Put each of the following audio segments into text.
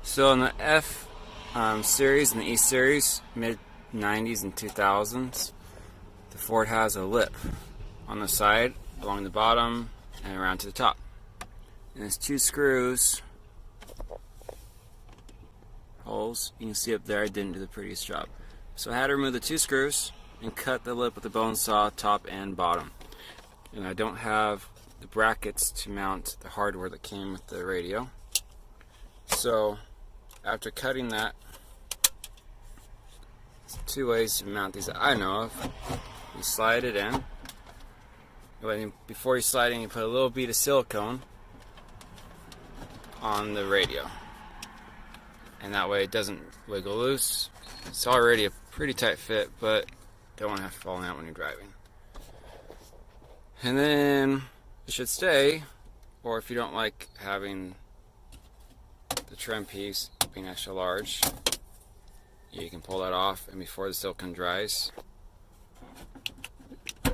So in the F series and the E series, mid 90s and 2000s, the Ford has a lip on the side, along the bottom, and around to the top. And there's two screws, holes. You can see up there I didn't do the prettiest job. So I had to remove the two screws and cut the lip with a bone saw, top and bottom. And I don't have the brackets to mount the hardware that came with the radio. So after cutting that, there's two ways to mount these that I know of. You slide it in. Before you slide in, you put a little bead of silicone on the radio. And that way it doesn't wiggle loose. It's already a pretty tight fit, but don't want to have to fall out when you're driving. And then it should stay, or if you don't like having the trim piece being extra large, you can pull that off, and before the silicone dries, you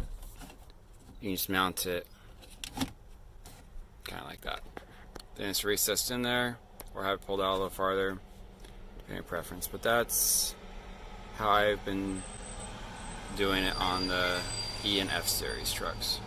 can just mount it kind of like that. Then it's recessed in there, or have it pulled out a little farther, depending on your preference. But that's how I've been doing it on the E and F series trucks.